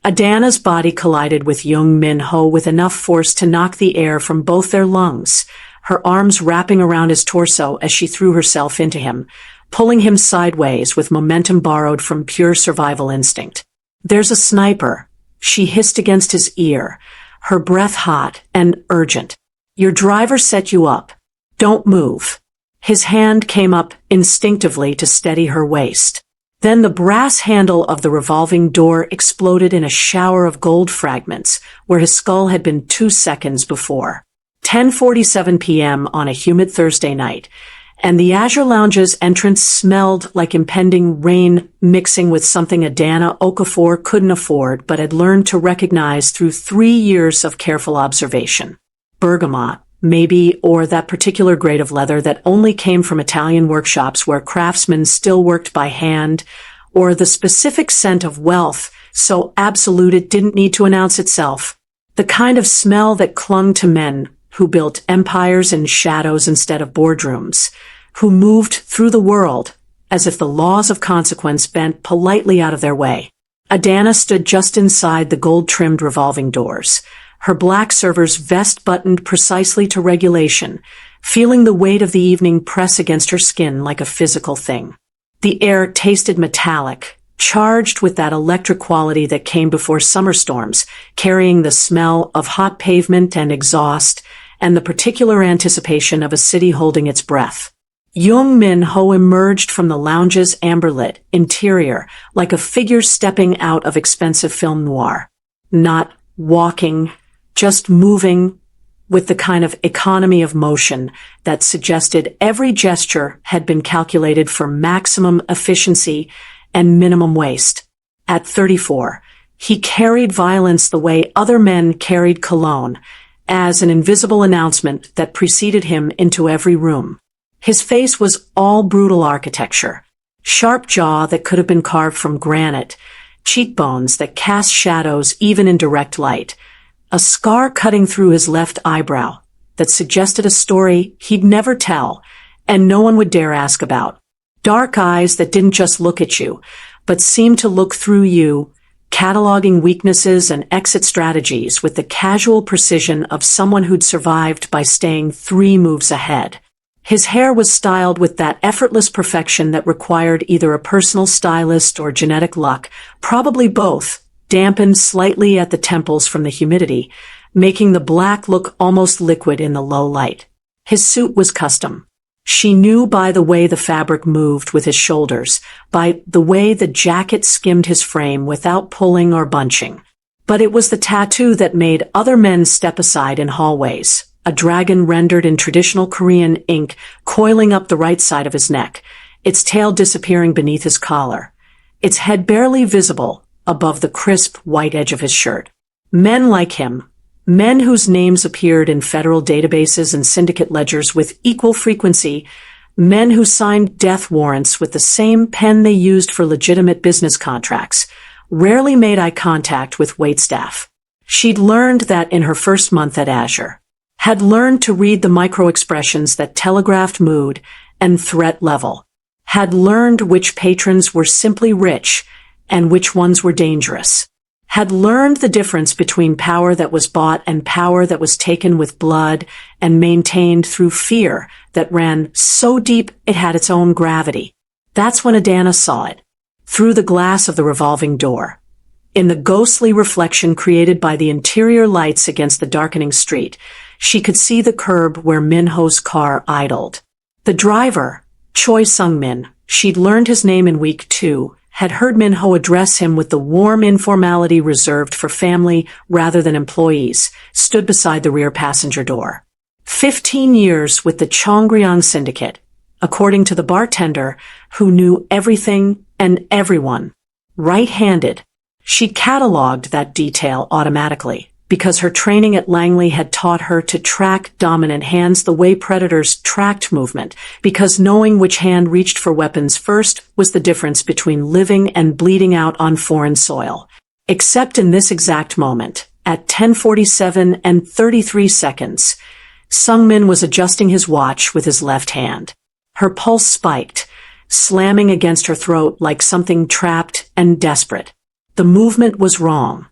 Adanna's body collided with Jung Min Ho with enough force to knock the air from both their lungs, her arms wrapping around his torso as she threw herself into him, pulling him sideways with momentum borrowed from pure survival instinct. "There's a sniper," she hissed against his ear, her breath hot and urgent. "Your driver set you up. Don't move." His hand came up instinctively to steady her waist. Then the brass handle of the revolving door exploded in a shower of gold fragments, where his skull had been 2 seconds before. 10:47 p.m. on a humid Thursday night, and the Azure Lounge's entrance smelled like impending rain mixing with something Adanna Okafor couldn't afford but had learned to recognize through 3 years of careful observation. Bergamot, maybe, or that particular grade of leather that only came from Italian workshops where craftsmen still worked by hand, or the specific scent of wealth so absolute it didn't need to announce itself. The kind of smell that clung to men who built empires in shadows instead of boardrooms, who moved through the world as if the laws of consequence bent politely out of their way. Adanna stood just inside the gold-trimmed revolving doors, her black server's vest buttoned precisely to regulation, feeling the weight of the evening press against her skin like a physical thing. The air tasted metallic, charged with that electric quality that came before summer storms, carrying the smell of hot pavement and exhaust, and the particular anticipation of a city holding its breath. Jung Min Ho emerged from the lounge's amber-lit interior like a figure stepping out of expensive film noir. Not walking, just moving, with the kind of economy of motion that suggested every gesture had been calculated for maximum efficiency and minimum waste. At 34, he carried violence the way other men carried cologne, as an invisible announcement that preceded him into every room. His face was all brutal architecture, sharp jaw that could have been carved from granite, cheekbones that cast shadows even in direct light, a scar cutting through his left eyebrow that suggested a story he'd never tell and no one would dare ask about. Dark eyes that didn't just look at you, but seemed to look through you, cataloging weaknesses and exit strategies with the casual precision of someone who'd survived by staying 3 moves ahead. His hair was styled with that effortless perfection that required either a personal stylist or genetic luck, probably both, dampened slightly at the temples from the humidity, making the black look almost liquid in the low light. His suit was custom. She knew by the way the fabric moved with his shoulders, by the way the jacket skimmed his frame without pulling or bunching. But it was the tattoo that made other men step aside in hallways, a dragon rendered in traditional Korean ink coiling up the right side of his neck, its tail disappearing beneath his collar, its head barely visible above the crisp white edge of his shirt. Men like him, men whose names appeared in federal databases and syndicate ledgers with equal frequency, men who signed death warrants with the same pen they used for legitimate business contracts, rarely made eye contact with waitstaff. She'd learned that in her first month at Azure, had learned to read the micro-expressions that telegraphed mood and threat level, had learned which patrons were simply rich and which ones were dangerous, had learned the difference between power that was bought and power that was taken with blood and maintained through fear that ran so deep it had its own gravity. That's when Adanna saw it, through the glass of the revolving door. In the ghostly reflection created by the interior lights against the darkening street, she could see the curb where Min Ho's car idled. The driver, Choi Sung-min, she'd learned his name in week 2, had heard Min Ho address him with the warm informality reserved for family rather than employees, stood beside the rear passenger door. 15 years with the Chongryong Syndicate, according to the bartender, who knew everything and everyone. Right-handed. She cataloged that detail automatically, because her training at Langley had taught her to track dominant hands the way predators tracked movement, because knowing which hand reached for weapons first was the difference between living and bleeding out on foreign soil. Except in this exact moment, at 10:47 and 33 seconds, Sung-min was adjusting his watch with his left hand. Her pulse spiked, slamming against her throat like something trapped and desperate. The movement was wrong.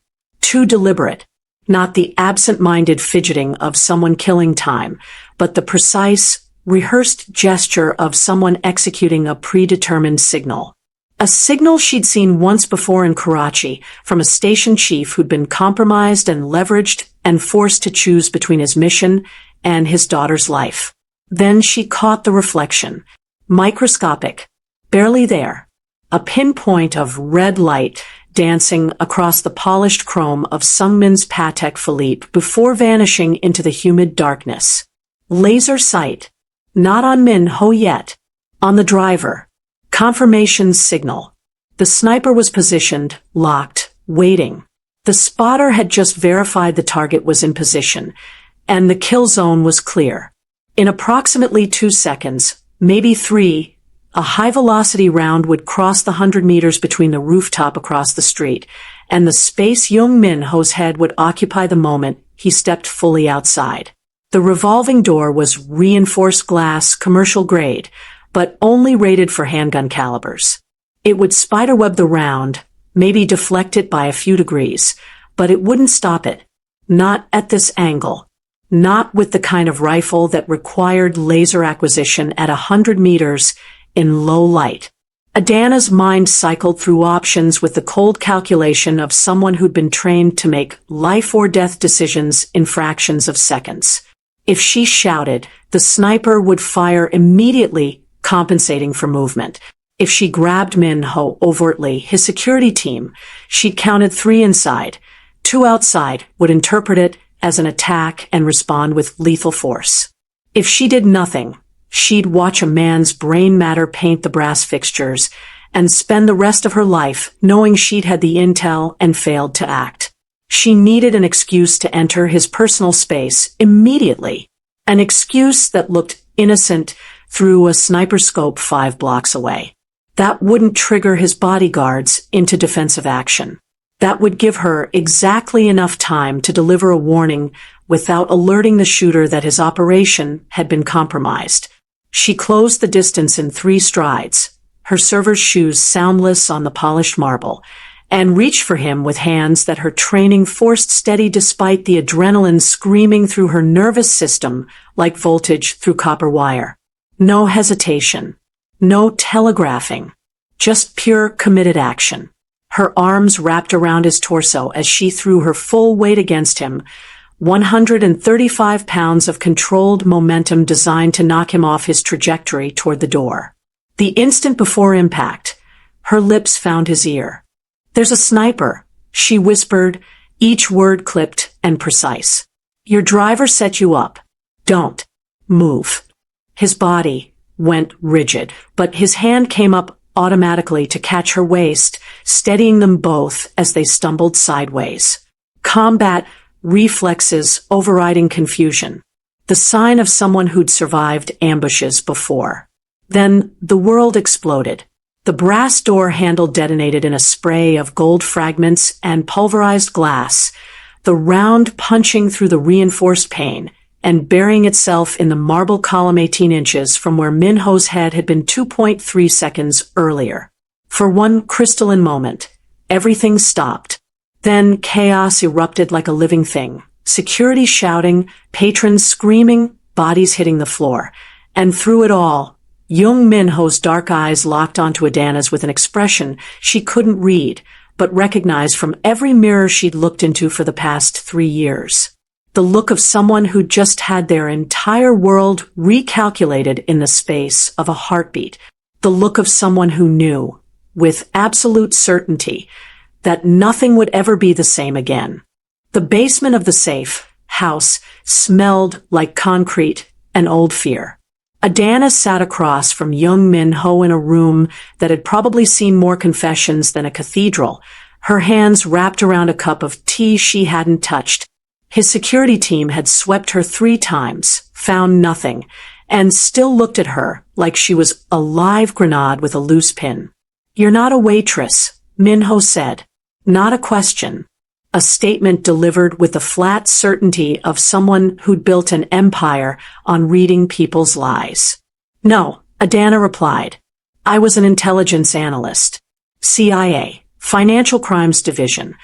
too deliberate. Not the absent-minded fidgeting of someone killing time, but the precise, rehearsed gesture of someone executing a predetermined signal. A signal she'd seen once before in Karachi from a station chief who'd been compromised and leveraged and forced to choose between his mission and his daughter's life. Then she caught the reflection. Microscopic. Barely there. A pinpoint of red light dancing across the polished chrome of Jung Min's Patek Philippe before vanishing into the humid darkness. Laser sight. Not on Min Ho yet. On the driver. Confirmation signal. The sniper was positioned, locked, waiting. The spotter had just verified the target was in position, and the kill zone was clear. In approximately 2 seconds, maybe 3, a high-velocity round would cross the 100 meters between the rooftop across the street, and the space Jung Min Ho's head would occupy the moment he stepped fully outside. The revolving door was reinforced glass, commercial grade, but only rated for handgun calibers. It would spiderweb the round, maybe deflect it by a few degrees, but it wouldn't stop it. Not at this angle. Not with the kind of rifle that required laser acquisition at 100 meters in low light. Adanna's mind cycled through options with the cold calculation of someone who'd been trained to make life-or-death decisions in fractions of seconds. If she shouted, the sniper would fire immediately, compensating for movement. If she grabbed Min Ho overtly, his security team, she'd counted 3 inside. 2 outside would interpret it as an attack and respond with lethal force. If she did nothing, she'd watch a man's brain matter paint the brass fixtures and spend the rest of her life knowing she'd had the intel and failed to act. She needed an excuse to enter his personal space immediately. An excuse that looked innocent through a sniper scope 5 blocks away. That wouldn't trigger his bodyguards into defensive action. That would give her exactly enough time to deliver a warning without alerting the shooter that his operation had been compromised. She closed the distance in 3 strides, her server's shoes soundless on the polished marble, and reached for him with hands that her training forced steady despite the adrenaline screaming through her nervous system like voltage through copper wire. No hesitation. No telegraphing. Just pure committed action. Her arms wrapped around his torso as she threw her full weight against him, 135 pounds of controlled momentum designed to knock him off his trajectory toward the door. The instant before impact, her lips found his ear. "There's a sniper," she whispered, each word clipped and precise. "Your driver set you up. Don't move." His body went rigid, but his hand came up automatically to catch her waist, steadying them both as they stumbled sideways. Combat reflexes overriding confusion. The sign of someone who'd survived ambushes before. Then the world exploded. The brass door handle detonated in a spray of gold fragments and pulverized glass, the round punching through the reinforced pane and burying itself in the marble column 18 inches from where Min Ho's head had been 2.3 seconds earlier. For one crystalline moment, everything stopped. Then chaos erupted like a living thing. Security shouting, patrons screaming, bodies hitting the floor. And through it all, Jung Min Ho's dark eyes locked onto Adanna's with an expression she couldn't read, but recognized from every mirror she'd looked into for the past 3 years. The look of someone who'd just had their entire world recalculated in the space of a heartbeat. The look of someone who knew, with absolute certainty, that nothing would ever be the same again. The basement of the safe house smelled like concrete and old fear. Adanna sat across from Jung Min Ho in a room that had probably seen more confessions than a cathedral, her hands wrapped around a cup of tea she hadn't touched. His security team had swept her 3 times, found nothing, and still looked at her like she was a live grenade with a loose pin. "You're not a waitress," Min Ho said. Not a question. A statement delivered with the flat certainty of someone who'd built an empire on reading people's lies. "No," Adanna replied. "I was an intelligence analyst. CIA, Financial Crimes Division.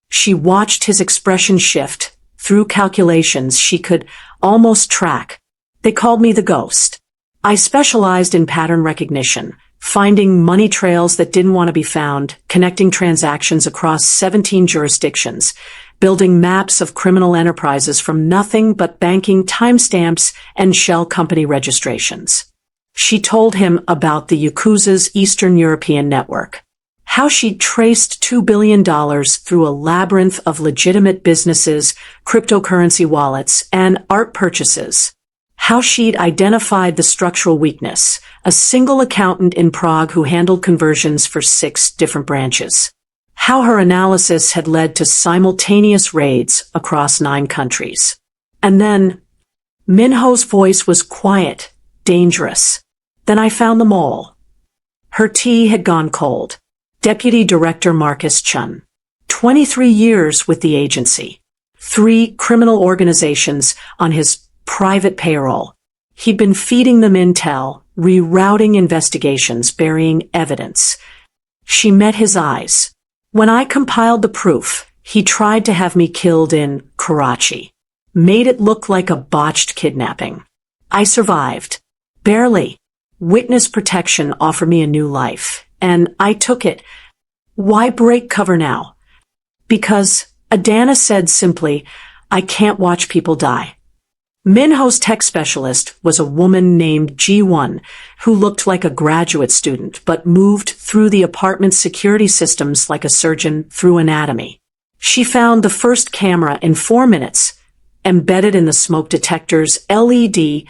She watched his expression shift through calculations she could almost track. They called me the ghost. I specialized in pattern recognition, finding money trails that didn't want to be found, connecting transactions across 17 jurisdictions, building maps of criminal enterprises from nothing but banking timestamps and shell company registrations. She told him about the Yakuza's Eastern European network, how she'd traced $2 billion through a labyrinth of legitimate businesses, cryptocurrency wallets, and art purchases. How she'd identified the structural weakness, a single accountant in Prague who handled conversions for 6 different branches. How her analysis had led to simultaneous raids across 9 countries. And then, Min Ho's voice was quiet, dangerous. Then I found them all. Her tea had gone cold. Deputy Director Marcus Chun. 23 years with the agency. 3 criminal organizations on his private payroll. He'd been feeding them intel, rerouting investigations, burying evidence. She met his eyes. When I compiled the proof, he tried to have me killed in Karachi. Made it look like a botched kidnapping. I survived. Barely. Witness protection offered me a new life, and I took it. Why break cover now? Because, Adanna said simply, I can't watch people die. Min Ho's tech specialist was a woman named Ji-won, who looked like a graduate student but moved through the apartment's security systems like a surgeon through anatomy. She found the first camera in 4 minutes, embedded in the smoke detector's LED,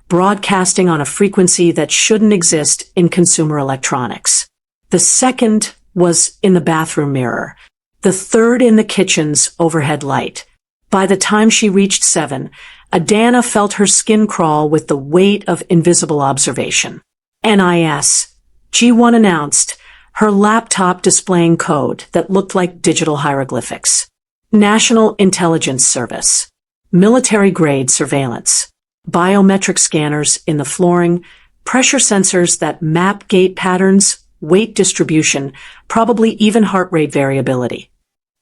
broadcasting on a frequency that shouldn't exist in consumer electronics. The second was in the bathroom mirror. The third in the kitchen's overhead light. By the time she reached 7, Adanna felt her skin crawl with the weight of invisible observation. NIS. G1 announced, her laptop displaying code that looked like digital hieroglyphics. National Intelligence Service. Military-grade surveillance. Biometric scanners in the flooring, pressure sensors that map gait patterns, weight distribution, probably even heart rate variability.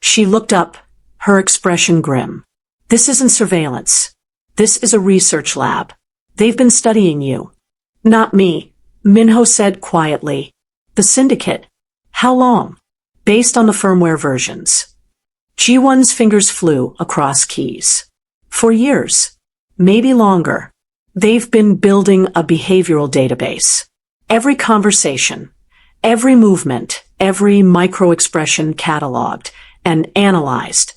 She looked up, her expression grim. This isn't surveillance. This is a research lab. They've been studying you. Not me, Min Ho said quietly. The syndicate. How long? Based on the firmware versions. Ji-won's fingers flew across keys. For years. Maybe longer. They've been building a behavioral database. Every conversation, every movement, every micro-expression cataloged and analyzed.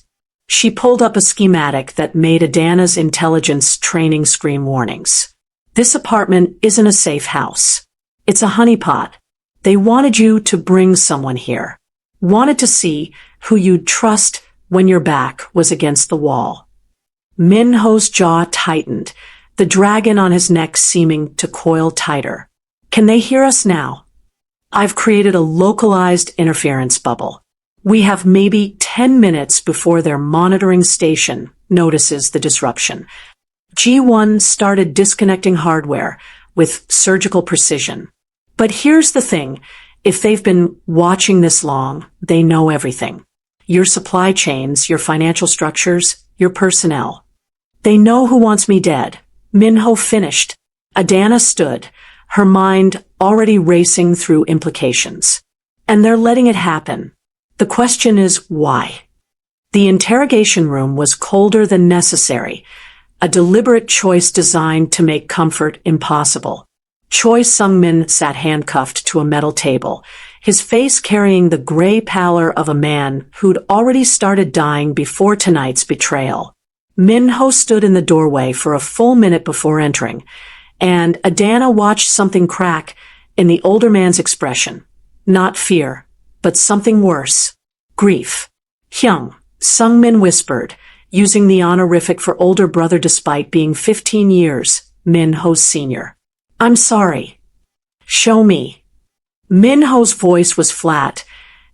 She pulled up a schematic that made Adanna's intelligence training scream warnings. This apartment isn't a safe house. It's a honeypot. They wanted you to bring someone here. Wanted to see who you'd trust when your back was against the wall. Min Ho's jaw tightened, the dragon on his neck seeming to coil tighter. Can they hear us now? I've created a localized interference bubble. We have maybe 10 minutes before their monitoring station notices the disruption. G1 started disconnecting hardware with surgical precision. But here's the thing. If they've been watching this long, they know everything. Your supply chains, your financial structures, your personnel. They know who wants me dead. Min Ho finished. Adanna stood, her mind already racing through implications. And they're letting it happen. The question is why? The interrogation room was colder than necessary, a deliberate choice designed to make comfort impossible. Choi Sung-min sat handcuffed to a metal table, his face carrying the gray pallor of a man who'd already started dying before tonight's betrayal. Min Ho stood in the doorway for a full minute before entering, and Adanna watched something crack in the older man's expression. Not fear, but something worse. Grief. Hyung, Sung-min whispered, using the honorific for older brother despite being 15 years, Min Ho's senior. I'm sorry. Show me. Min Ho's voice was flat,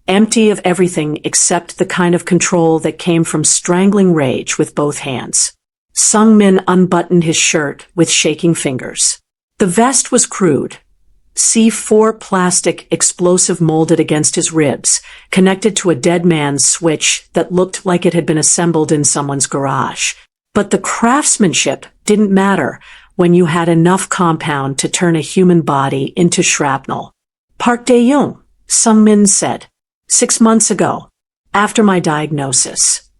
empty of everything except the kind of control that came from strangling rage with both hands. Sung-min unbuttoned his shirt with shaking fingers. The vest was crude. C4 plastic explosive molded against his ribs, connected to a dead man's switch that looked like it had been assembled in someone's garage. But the craftsmanship didn't matter when you had enough compound to turn a human body into shrapnel. Park Dae-young, Jung Min said. 6 months ago, after my diagnosis.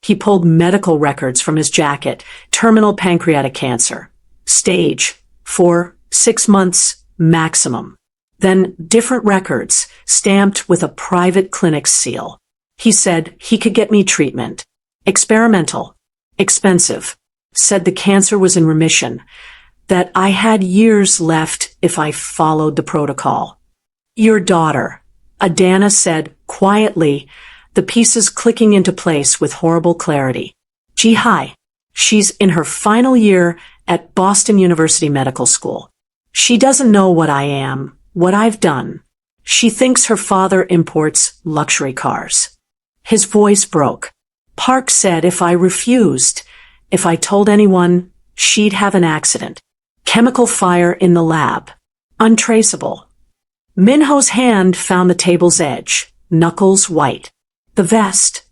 He pulled medical records from his jacket. Terminal pancreatic cancer. Stage 4, 6 months maximum. Then different records, stamped with a private clinic seal. He said he could get me treatment. Experimental. Expensive. Said the cancer was in remission. That I had years left if I followed the protocol. Your daughter, Adanna said quietly, the pieces clicking into place with horrible clarity. Ji-hai. She's in her final year at Boston University Medical School. She doesn't know what I am, what I've done. She thinks her father imports luxury cars. His voice broke. Park said if I refused, if I told anyone, she'd have an accident. Chemical fire in the lab. Untraceable. Min Ho's hand found the table's edge, knuckles white. The vest.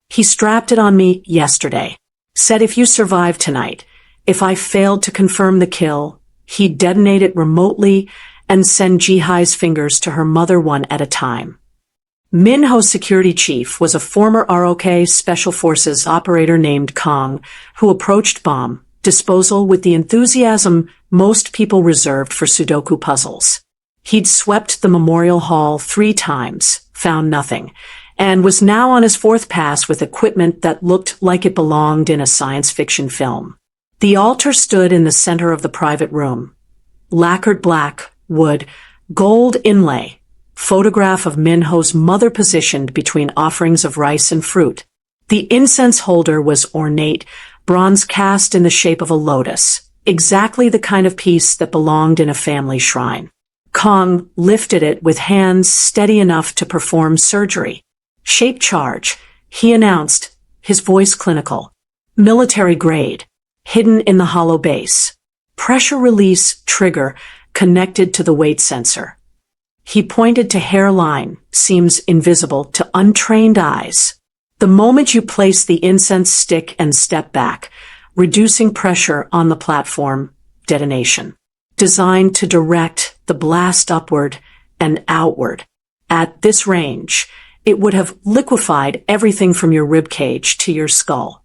He strapped it on me yesterday. Said if you survive tonight, if I failed to confirm the kill, he'd detonate it remotely and send Ji-hai's fingers to her mother one at a time. Min Ho's security chief was a former ROK Special Forces operator named Kong, who approached bomb disposal with the enthusiasm most people reserved for Sudoku puzzles. He'd swept the memorial hall 3 times, found nothing, and was now on his 4th pass with equipment that looked like it belonged in a science fiction film. The altar stood in the center of the private room. Lacquered black, wood, gold inlay, photograph of Min Ho's mother positioned between offerings of rice and fruit. The incense holder was ornate, bronze cast in the shape of a lotus, exactly the kind of piece that belonged in a family shrine. Kong lifted it with hands steady enough to perform surgery. Shape charge, he announced, his voice clinical. Military grade, hidden in the hollow base. Pressure release trigger connected to the weight sensor. He pointed to hairline, seems invisible to untrained eyes. The moment you place the incense stick and step back, reducing pressure on the platform, detonation. Designed to direct the blast upward and outward. At this range, it would have liquefied everything from your ribcage to your skull.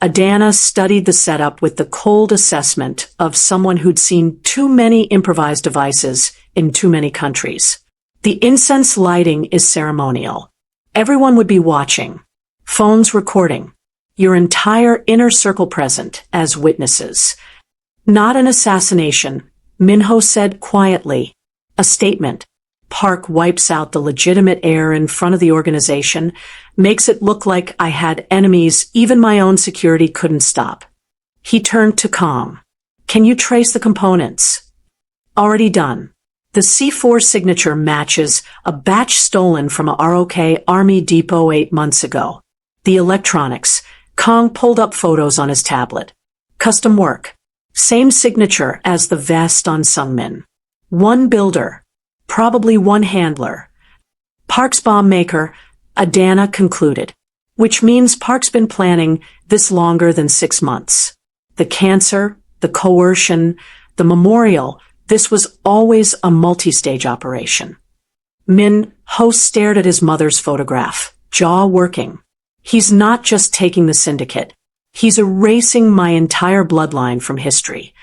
Adanna studied the setup with the cold assessment of someone who'd seen too many improvised devices in too many countries. The incense lighting is ceremonial. Everyone would be watching. Phones recording. Your entire inner circle present as witnesses. Not an assassination, Min Ho said quietly. A statement. Park wipes out the legitimate air in front of the organization, makes it look like I had enemies even my own security couldn't stop. He turned to Kong. Can you trace the components? Already done. The C4 signature matches a batch stolen from a ROK Army depot 8 months ago. The electronics. Kong pulled up photos on his tablet. Custom work. Same signature as the vest on Jung Min. 1 builder. Probably 1 handler. Park's bomb maker, Adanna concluded. Which means Park's been planning this longer than 6 months. The cancer, the coercion, the memorial, this was always a multi-stage operation. Min Ho stared at his mother's photograph, jaw working. He's not just taking the syndicate. He's erasing my entire bloodline from history.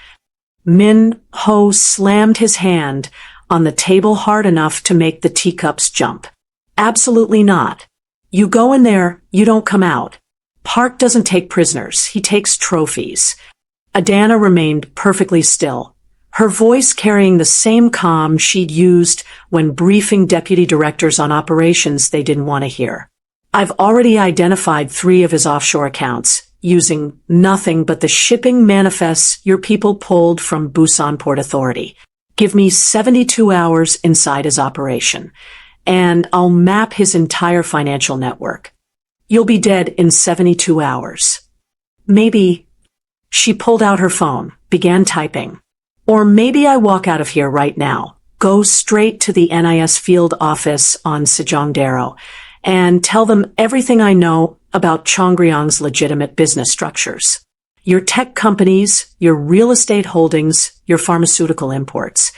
Min Ho slammed his hand on the table hard enough to make the teacups jump. Absolutely not. You go in there, you don't come out. Park doesn't take prisoners, he takes trophies. Adanna remained perfectly still, her voice carrying the same calm she'd used when briefing deputy directors on operations they didn't want to hear. I've already identified 3 of his offshore accounts, using nothing but the shipping manifests your people pulled from Busan Port Authority. Give me 72 hours inside his operation, and I'll map his entire financial network. You'll be dead in 72 hours. Maybe. She pulled out her phone, began typing. Or maybe I walk out of here right now, Go straight to the NIS field office on Sejongdaro and tell them everything I know about Chongryong's legitimate business structures. Your tech companies, your real estate holdings, your pharmaceutical imports.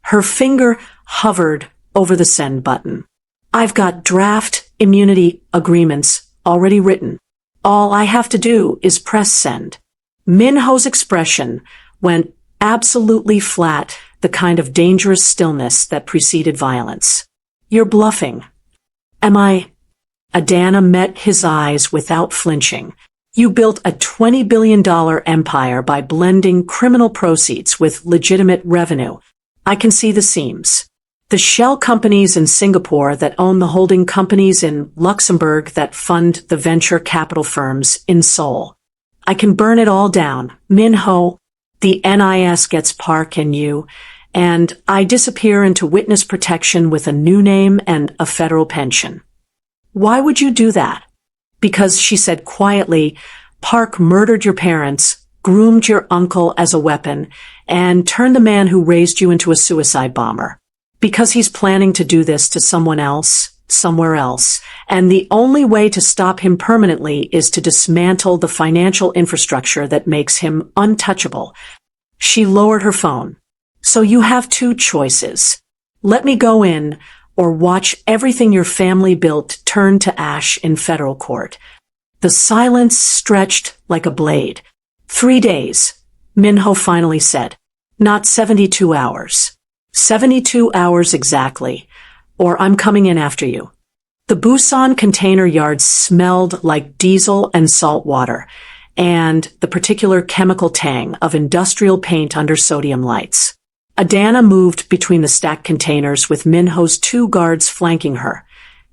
Her finger hovered over the send button. I've got draft immunity agreements already written. All I have to do is press send. Min Ho's expression went absolutely flat, the kind of dangerous stillness that preceded violence. You're bluffing. Am I? Adanna met his eyes without flinching. You built a $20 billion empire by blending criminal proceeds with legitimate revenue. I can see the seams. The shell companies in Singapore that own the holding companies in Luxembourg that fund the venture capital firms in Seoul. I can burn it all down. Min Ho, the NIS gets Park and you, and I disappear into witness protection with a new name and a federal pension. Why would you do that? Because, she said quietly, Park murdered your parents, groomed your uncle as a weapon, and turned the man who raised you into a suicide bomber. Because he's planning to do this to someone else, somewhere else, and the only way to stop him permanently is to dismantle the financial infrastructure that makes him untouchable. She lowered her phone. So you have two choices. Let me go in, or watch everything your family built turn to ash in federal court. The silence stretched like a blade. 3 days, Min Ho finally said. Not 72 hours. 72 hours exactly, or I'm coming in after you. The Busan container yards smelled like diesel and salt water, and the particular chemical tang of industrial paint under sodium lights. Adanna moved between the stacked containers with Min Ho's 2 guards flanking her,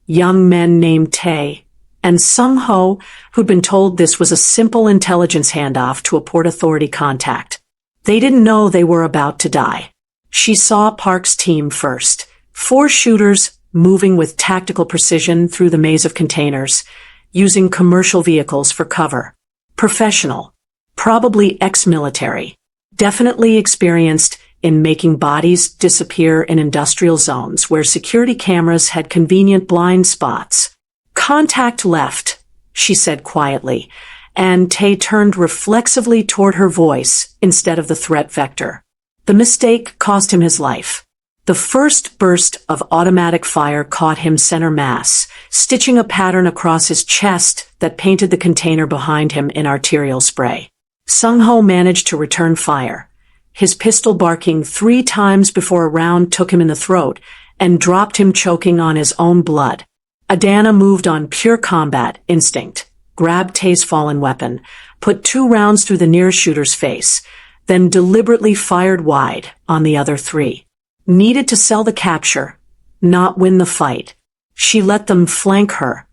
young men named Tae and Sung Ho, who'd been told this was a simple intelligence handoff to a Port Authority contact. They didn't know they were about to die. She saw Park's team first, 4 shooters moving with tactical precision through the maze of containers, using commercial vehicles for cover. Professional, probably ex-military, definitely experienced in making bodies disappear in industrial zones where security cameras had convenient blind spots. Contact left, she said quietly, and Tae turned reflexively toward her voice instead of the threat vector. The mistake cost him his life. The first burst of automatic fire caught him center mass, stitching a pattern across his chest that painted the container behind him in arterial spray. Sung Ho managed to return fire, his pistol barking 3 times before a round took him in the throat and dropped him choking on his own blood. Adanna moved on pure combat instinct, grabbed Tae's fallen weapon, put 2 rounds through the nearest shooter's face, then deliberately fired wide on the other 3. Needed to sell the capture, not win the fight. She let them flank her,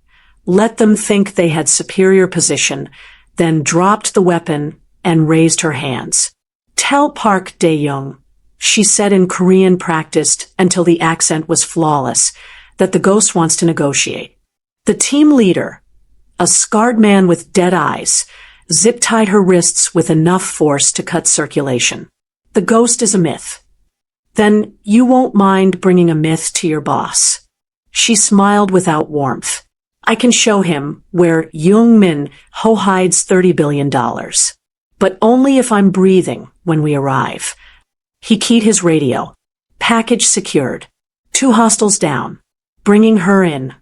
let them think they had superior position, then dropped the weapon and raised her hands. Tell Park Dae-young, she said in Korean practiced until the accent was flawless, that the ghost wants to negotiate. The team leader, a scarred man with dead eyes, zip-tied her wrists with enough force to cut circulation. The ghost is a myth. Then you won't mind bringing a myth to your boss. She smiled without warmth. I can show him where Jung Min Ho hides $30 billion. But only if I'm breathing when we arrive. He keyed his radio. Package secured. 2 hostiles down. Bringing her in.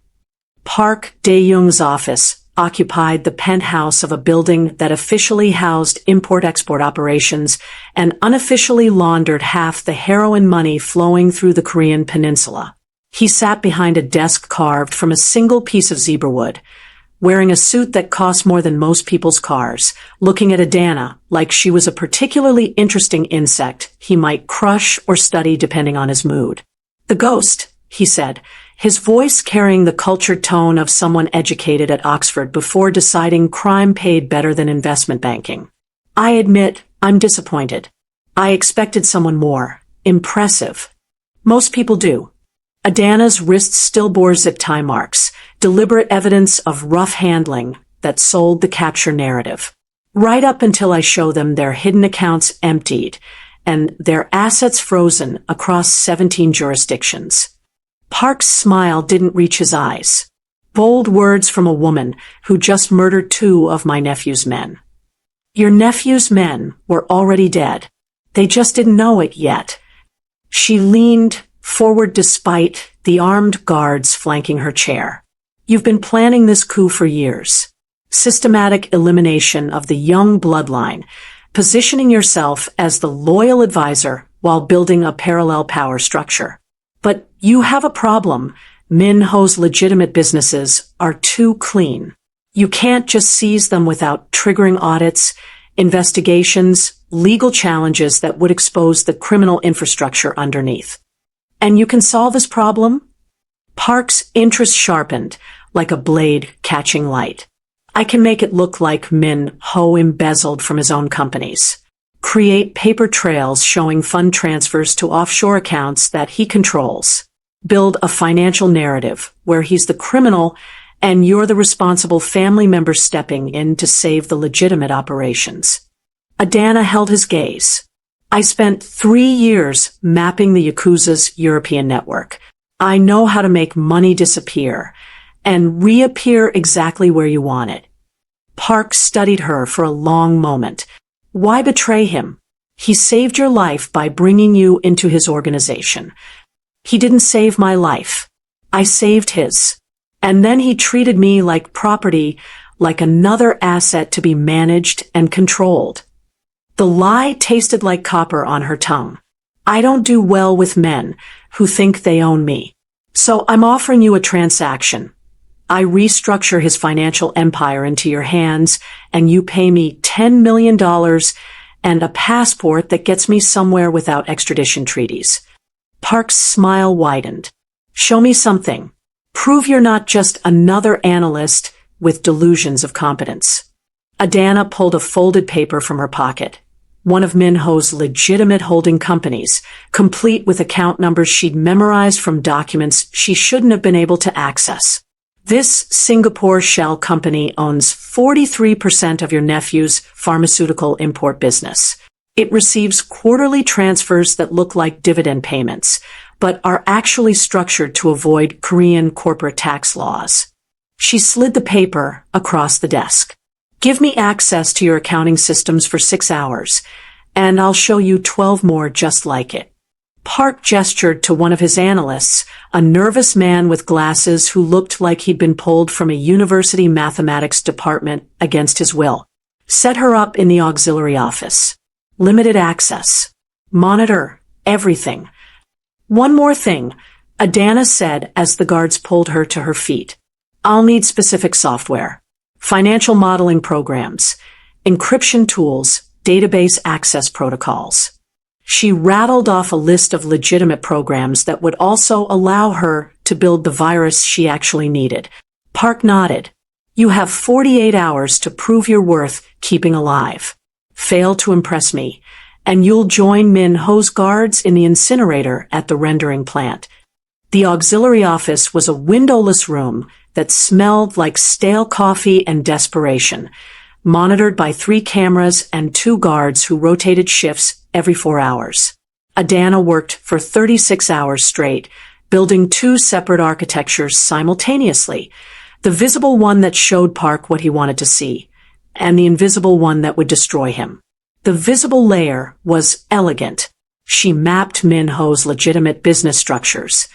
Park Dae-young's office occupied the penthouse of a building that officially housed import-export operations and unofficially laundered half the heroin money flowing through the Korean peninsula. He sat behind a desk carved from a single piece of zebra wood, wearing a suit that cost more than most people's cars, looking at Adanna like she was a particularly interesting insect he might crush or study depending on his mood. The ghost, he said, his voice carrying the cultured tone of someone educated at Oxford before deciding crime paid better than investment banking. I admit, I'm disappointed. I expected someone more impressive. Most people do. Adanna's wrists still bore zip tie marks, deliberate evidence of rough handling that sold the capture narrative. Right up until I show them their hidden accounts emptied, and their assets frozen across 17 jurisdictions. Park's smile didn't reach his eyes. Bold words from a woman who just murdered 2 of my nephew's men. Your nephew's men were already dead. They just didn't know it yet. She leaned forward despite the armed guards flanking her chair. You've been planning this coup for years. Systematic elimination of the young bloodline, positioning yourself as the loyal advisor while building a parallel power structure. But you have a problem. Min Ho's legitimate businesses are too clean. You can't just seize them without triggering audits, investigations, legal challenges that would expose the criminal infrastructure underneath. And you can solve this problem? Park's interest sharpened, like a blade catching light. I can make it look like Min Ho embezzled from his own companies. Create paper trails showing fund transfers to offshore accounts that he controls. Build a financial narrative where he's the criminal and you're the responsible family member stepping in to save the legitimate operations. Adanna held his gaze. I spent 3 years mapping the Yakuza's European network. I know how to make money disappear and reappear exactly where you want it. Park studied her for a long moment. Why betray him? He saved your life by bringing you into his organization. He didn't save my life. I saved his. And then he treated me like property, like another asset to be managed and controlled. The lie tasted like copper on her tongue. I don't do well with men who think they own me. So I'm offering you a transaction. I restructure his financial empire into your hands, and you pay me $10 million and a passport that gets me somewhere without extradition treaties. Park's smile widened. Show me something. Prove you're not just another analyst with delusions of competence. Adanna pulled a folded paper from her pocket. One of Min Ho's legitimate holding companies, complete with account numbers she'd memorized from documents she shouldn't have been able to access. This Singapore shell company owns 43% of your nephew's pharmaceutical import business. It receives quarterly transfers that look like dividend payments, but are actually structured to avoid Korean corporate tax laws. She slid the paper across the desk. Give me access to your accounting systems for 6 hours, and I'll show you 12 more just like it. Park gestured to one of his analysts, a nervous man with glasses who looked like he'd been pulled from a university mathematics department against his will. Set her up in the auxiliary office. Limited access. Monitor everything. One more thing, Adanna said as the guards pulled her to her feet. I'll need specific software. Financial modeling programs, encryption tools, database access protocols. She rattled off a list of legitimate programs that would also allow her to build the virus she actually needed. Park nodded. You have 48 hours to prove your worth keeping alive. Fail to impress me, and you'll join Min Ho's guards in the incinerator at the rendering plant. The auxiliary office was a windowless room that smelled like stale coffee and desperation, monitored by 3 cameras and 2 guards who rotated shifts every 4 hours. Adanna worked for 36 hours straight, building 2 separate architectures simultaneously, the visible one that showed Park what he wanted to see, and the invisible one that would destroy him. The visible layer was elegant. She mapped Min Ho's legitimate business structures,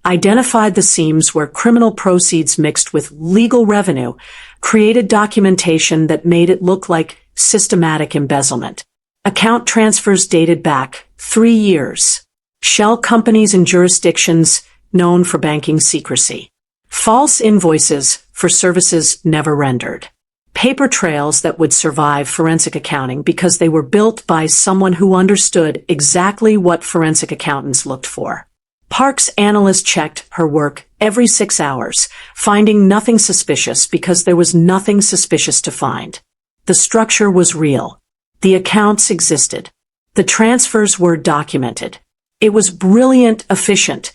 identified the seams where criminal proceeds mixed with legal revenue, created documentation that made it look like systematic embezzlement. Account transfers dated back 3 years. Shell companies in jurisdictions known for banking secrecy. False invoices for services never rendered. Paper trails that would survive forensic accounting because they were built by someone who understood exactly what forensic accountants looked for. Park's analyst checked her work every 6 hours, finding nothing suspicious because there was nothing suspicious to find. The structure was real. The accounts existed. The transfers were documented. It was brilliant, efficient,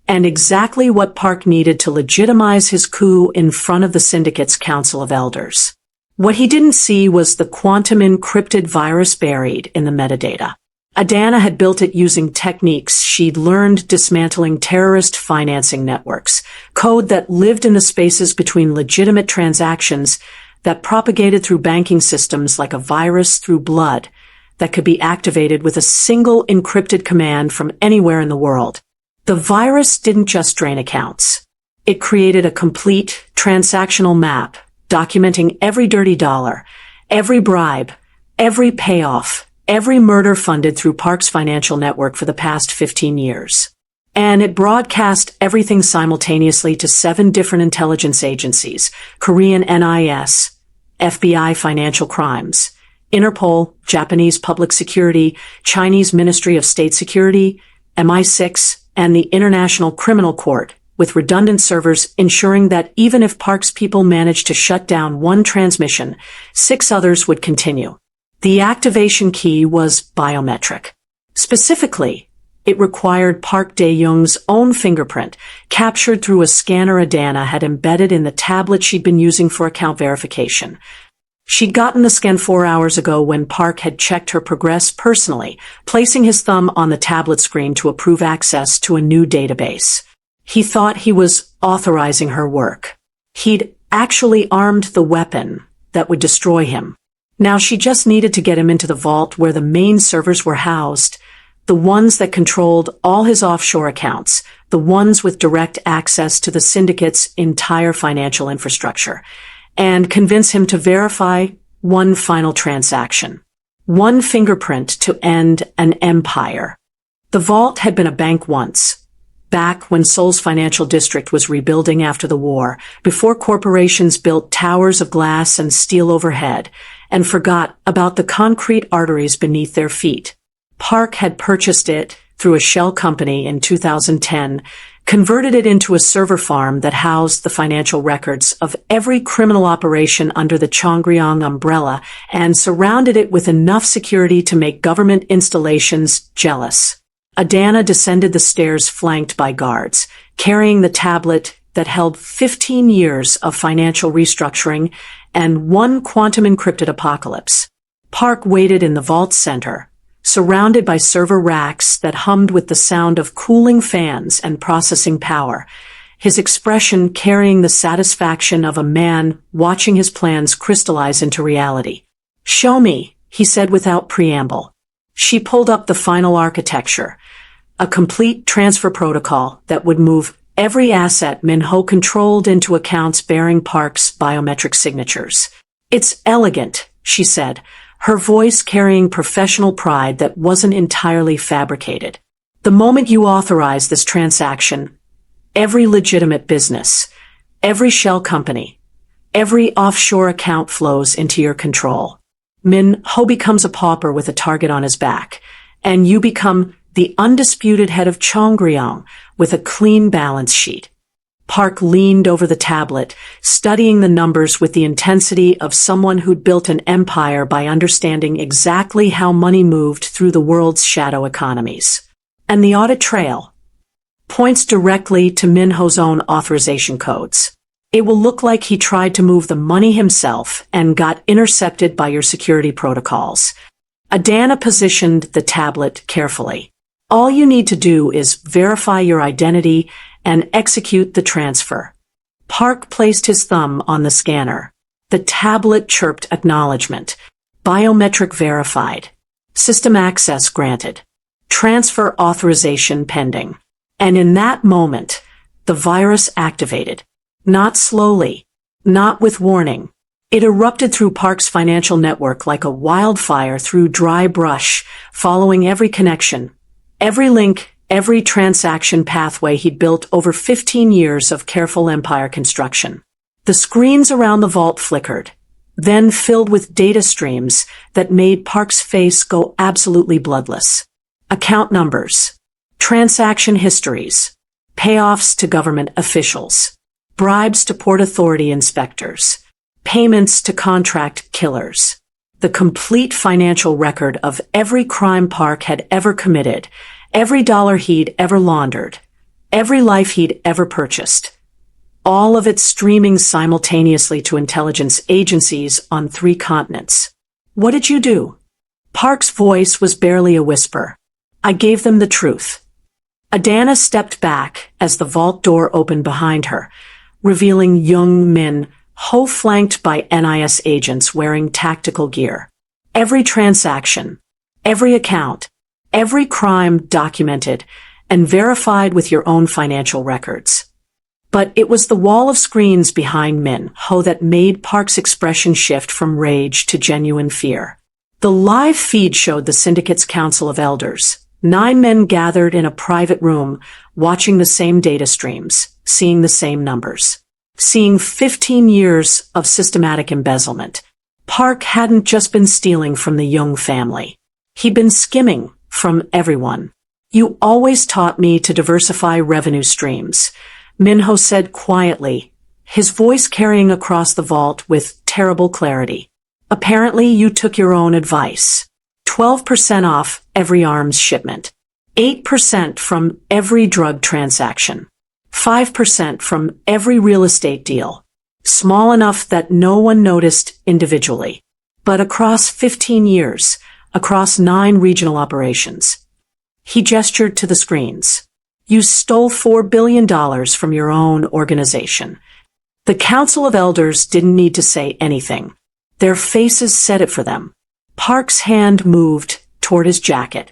and exactly what Park needed to legitimize his coup in front of the syndicate's Council of Elders. What he didn't see was the quantum encrypted virus buried in the metadata. Adanna had built it using techniques she'd learned dismantling terrorist financing networks, code that lived in the spaces between legitimate transactions, that propagated through banking systems like a virus through blood, that could be activated with a single encrypted command from anywhere in the world. The virus didn't just drain accounts. It created a complete transactional map, documenting every dirty dollar, every bribe, every payoff, every murder funded through Park's financial network for the past 15 years. And it broadcast everything simultaneously to 7 different intelligence agencies: Korean NIS, FBI Financial Crimes, Interpol, Japanese Public Security, Chinese Ministry of State Security, MI6, and the International Criminal Court, with redundant servers ensuring that even if Park's people managed to shut down one transmission, 6 others would continue. The activation key was biometric. Specifically, it required Park Dae-young's own fingerprint, captured through a scanner Adanna had embedded in the tablet she'd been using for account verification. She'd gotten the scan 4 hours ago when Park had checked her progress personally, placing his thumb on the tablet screen to approve access to a new database. He thought he was authorizing her work. He'd actually armed the weapon that would destroy him. Now she just needed to get him into the vault where the main servers were housed, the ones that controlled all his offshore accounts, the ones with direct access to the syndicate's entire financial infrastructure, and convince him to verify one final transaction. One fingerprint to end an empire. The vault had been a bank once, back when Seoul's financial district was rebuilding after the war, before corporations built towers of glass and steel overhead, and forgot about the concrete arteries beneath their feet. Park had purchased it through a shell company in 2010, converted it into a server farm that housed the financial records of every criminal operation under the Chongryong umbrella, and surrounded it with enough security to make government installations jealous. Adanna descended the stairs flanked by guards, carrying the tablet that held 15 years of financial restructuring and one quantum-encrypted apocalypse. Park waited in the vault center, surrounded by server racks that hummed with the sound of cooling fans and processing power, his expression carrying the satisfaction of a man watching his plans crystallize into reality. "Show me," he said without preamble. She pulled up the final architecture, a complete transfer protocol that would move every asset Min Ho controlled into accounts bearing Park's biometric signatures. "It's elegant," she said, her voice carrying professional pride that wasn't entirely fabricated. "The moment you authorize this transaction, every legitimate business, every shell company, every offshore account flows into your control. Min Ho becomes a pauper with a target on his back, and you become the undisputed head of Chongryong with a clean balance sheet." Park leaned over the tablet, studying the numbers with the intensity of someone who'd built an empire by understanding exactly how money moved through the world's shadow economies. And the audit trail points directly to Min Ho's own authorization codes. It will look like he tried to move the money himself and got intercepted by your security protocols. Adanna positioned the tablet carefully. "All you need to do is verify your identity and execute the transfer." Park placed his thumb on the scanner. The tablet chirped acknowledgement. "Biometric verified. System access granted. Transfer authorization pending." And in that moment, the virus activated. Not slowly. Not with warning. It erupted through Park's financial network like a wildfire through dry brush, following every connection, every link, every transaction pathway he'd built over 15 years of careful empire construction. The screens around the vault flickered, then filled with data streams that made Park's face go absolutely bloodless. Account numbers, transaction histories, payoffs to government officials, bribes to Port Authority inspectors, payments to contract killers. The complete financial record of every crime Park had ever committed, every dollar he'd ever laundered, every life he'd ever purchased. All of it streaming simultaneously to intelligence agencies on 3 continents. "What did you do?" Park's voice was barely a whisper. I gave them the truth. Adanna stepped back as the vault door opened behind her, revealing Jung Min Ho flanked by NIS agents wearing tactical gear. Every transaction, every account, every crime documented and verified with your own financial records. But it was the wall of screens behind Min Ho that made Park's expression shift from rage to genuine fear. The live feed showed the syndicate's council of elders, 9 men gathered in a private room, watching the same data streams, seeing the same numbers, seeing 15 years of systematic embezzlement. Park hadn't just been stealing from the Jung family. He'd been skimming from everyone. You always taught me to diversify revenue streams, Min Ho said quietly, his voice carrying across the vault with terrible clarity. Apparently you took your own advice. 12% off every arms shipment. 8% from every drug transaction. 5% from every real estate deal. Small enough that no one noticed individually. But across 15 years, across 9 regional operations. He gestured to the screens. You stole $4 billion from your own organization. The Council of Elders didn't need to say anything. Their faces said it for them. Park's hand moved toward his jacket.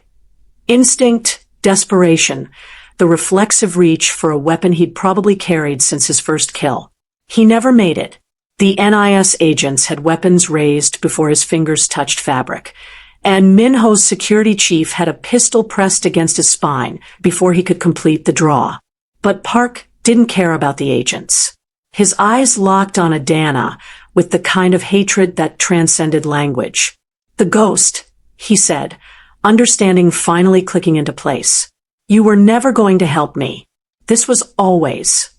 Instinct, desperation, the reflexive reach for a weapon he'd probably carried since his first kill. He never made it. The NIS agents had weapons raised before his fingers touched fabric, and Min Ho's security chief had a pistol pressed against his spine before he could complete the draw. But Park didn't care about the agents. His eyes locked on Adanna with the kind of hatred that transcended language. The ghost, he said, understanding finally clicking into place. You were never going to help me. This was always.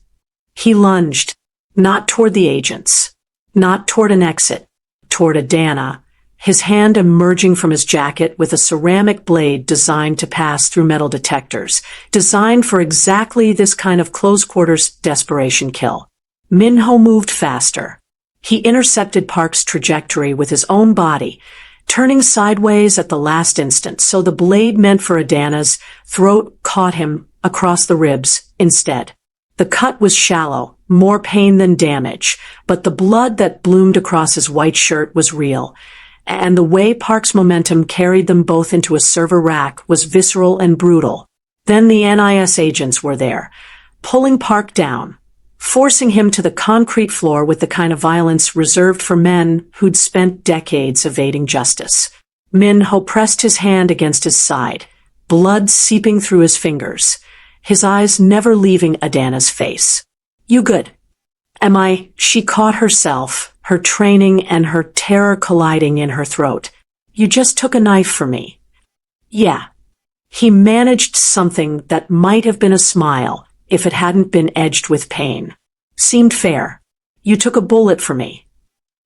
He lunged, not toward the agents, not toward an exit, toward Adanna, his hand emerging from his jacket with a ceramic blade designed to pass through metal detectors, designed for exactly this kind of close-quarters desperation kill. Min Ho moved faster. He intercepted Park's trajectory with his own body, turning sideways at the last instant so the blade meant for Adanna's throat caught him across the ribs instead. The cut was shallow, more pain than damage, but the blood that bloomed across his white shirt was real, and the way Park's momentum carried them both into a server rack was visceral and brutal. Then the NIS agents were there, pulling Park down, forcing him to the concrete floor with the kind of violence reserved for men who'd spent decades evading justice. Min Ho pressed his hand against his side, blood seeping through his fingers, his eyes never leaving Adanna's face. You good? Am I? She caught herself, her training and her terror colliding in her throat. You just took a knife for me. Yeah. He managed something that might have been a smile if it hadn't been edged with pain. Seemed fair. You took a bullet for me.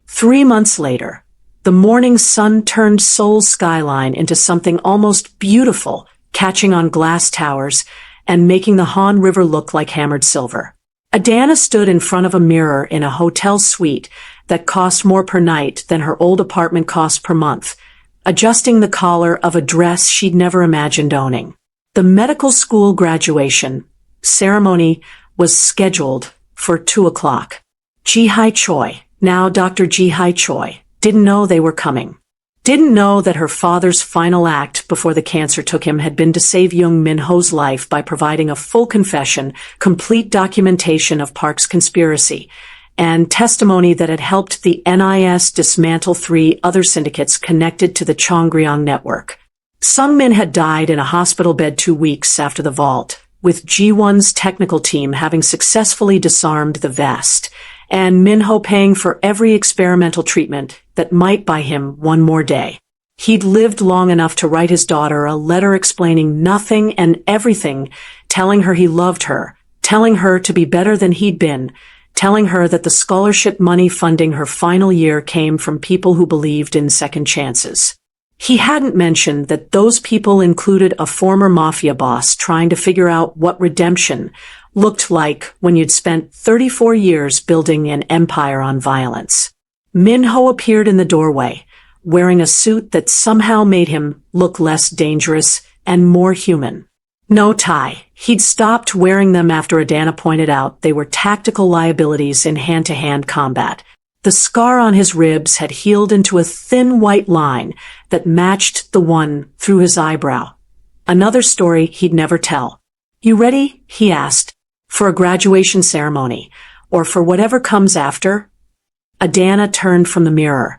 3 months later, the morning sun turned Seoul's skyline into something almost beautiful, catching on glass towers and making the Han River look like hammered silver. Adanna stood in front of a mirror in a hotel suite that cost more per night than her old apartment cost per month, adjusting the collar of a dress she'd never imagined owning. The medical school graduation ceremony was scheduled for 2 o'clock. Ji-hai Choi, now Dr. Ji-hai Choi, didn't know they were coming. Didn't know that her father's final act before the cancer took him had been to save Jung Min Ho's life by providing a full confession, complete documentation of Park's conspiracy, and testimony that had helped the NIS dismantle 3 other syndicates connected to the Chongryong network. Sung Min had died in a hospital bed 2 weeks after the vault, with G1's technical team having successfully disarmed the vest, and Min Ho paying for every experimental treatment that might buy him one more day. He'd lived long enough to write his daughter a letter explaining nothing and everything, telling her he loved her, telling her to be better than he'd been, telling her that the scholarship money funding her final year came from people who believed in second chances. He hadn't mentioned that those people included a former mafia boss trying to figure out what redemption looked like when you'd spent 34 years building an empire on violence. Min Ho appeared in the doorway, wearing a suit that somehow made him look less dangerous and more human. No tie. He'd stopped wearing them after Adanna pointed out they were tactical liabilities in hand-to-hand combat. The scar on his ribs had healed into a thin white line that matched the one through his eyebrow. Another story he'd never tell. "You ready?" he asked. "For a graduation ceremony, or for whatever comes after?" Adanna turned from the mirror,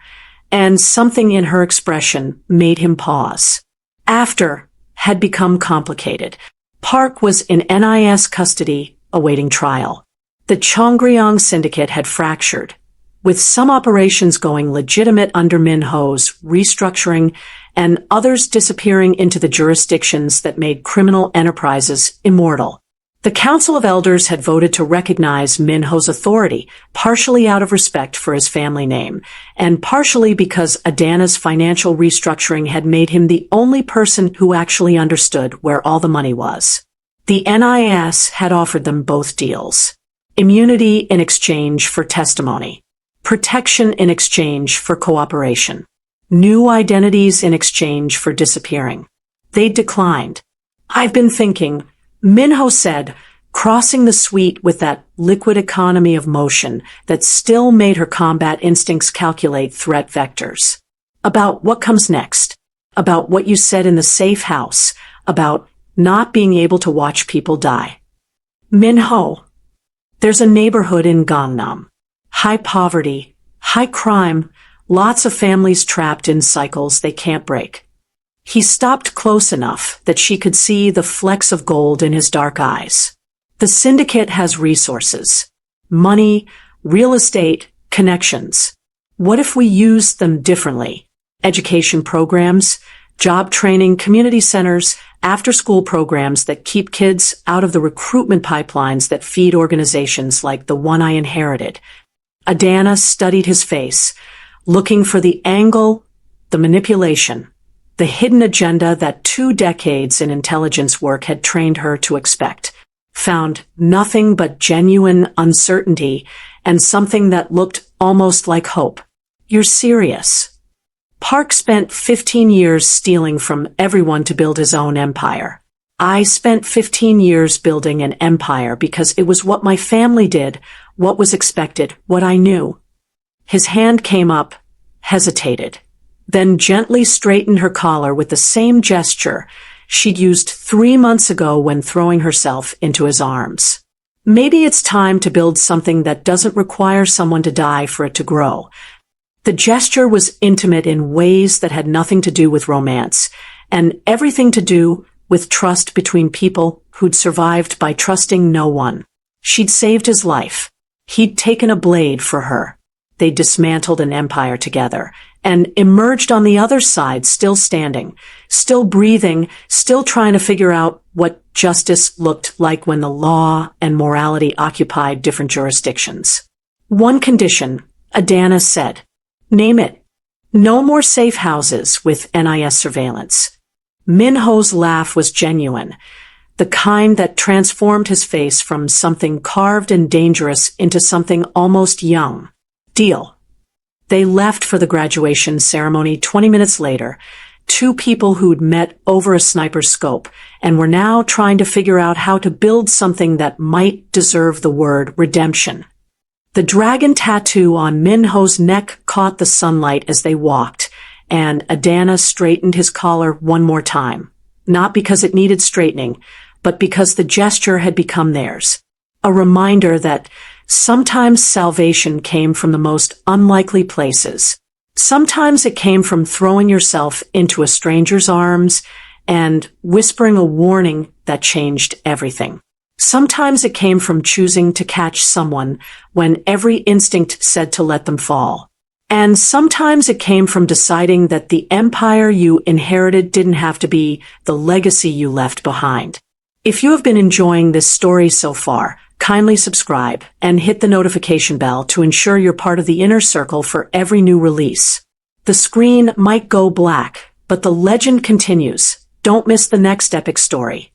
and something in her expression made him pause. After had become complicated. Park was in NIS custody, awaiting trial. The Chongryong syndicate had fractured, with some operations going legitimate under Min Ho's restructuring and others disappearing into the jurisdictions that made criminal enterprises immortal. The Council of Elders had voted to recognize Min Ho's authority, partially out of respect for his family name, and partially because Adanna's financial restructuring had made him the only person who actually understood where all the money was. The NIS had offered them both deals. Immunity in exchange for testimony. Protection in exchange for cooperation. New identities in exchange for disappearing. They declined. "I've been thinking," Min Ho said, crossing the suite with that liquid economy of motion that still made her combat instincts calculate threat vectors. "About what comes next. About what you said in the safe house. About not being able to watch people die." "Min Ho, there's a neighborhood in Gangnam. High poverty, high crime, lots of families trapped in cycles they can't break." He stopped close enough that she could see the flecks of gold in his dark eyes. "The syndicate has resources. Money, real estate, connections. What if we used them differently? Education programs, job training, community centers, after-school programs that keep kids out of the recruitment pipelines that feed organizations like the one I inherited." Adanna studied his face, looking for the angle, the manipulation, the hidden agenda that 2 decades in intelligence work had trained her to expect. Found nothing but genuine uncertainty and something that looked almost like hope. "You're serious?" Park spent 15 years stealing from everyone to build his own empire. "I spent 15 years building an empire because it was what my family did, what was expected, what I knew." His hand came up, hesitated, then gently straightened her collar with the same gesture she'd used 3 months ago when throwing herself into his arms. "Maybe it's time to build something that doesn't require someone to die for it to grow." The gesture was intimate in ways that had nothing to do with romance, and everything to do with trust between people who'd survived by trusting no one. She'd saved his life. He'd taken a blade for her. They dismantled an empire together, and emerged on the other side still standing, still breathing, still trying to figure out what justice looked like when the law and morality occupied different jurisdictions. "One condition," Adanna said. "Name it." "No more safe houses with NIS surveillance." Min Ho's laugh was genuine, the kind that transformed his face from something carved and dangerous into something almost young. "Deal." They left for the graduation ceremony 20 minutes later, 2 people who'd met over a sniper's scope and were now trying to figure out how to build something that might deserve the word redemption. The dragon tattoo on Min Ho's neck caught the sunlight as they walked, and Adanna straightened his collar one more time, not because it needed straightening, but because the gesture had become theirs. A reminder that sometimes salvation came from the most unlikely places. Sometimes it came from throwing yourself into a stranger's arms and whispering a warning that changed everything. Sometimes it came from choosing to catch someone when every instinct said to let them fall. And sometimes it came from deciding that the empire you inherited didn't have to be the legacy you left behind. If you have been enjoying this story so far, kindly subscribe and hit the notification bell to ensure you're part of the inner circle for every new release. The screen might go black, but the legend continues. Don't miss the next epic story.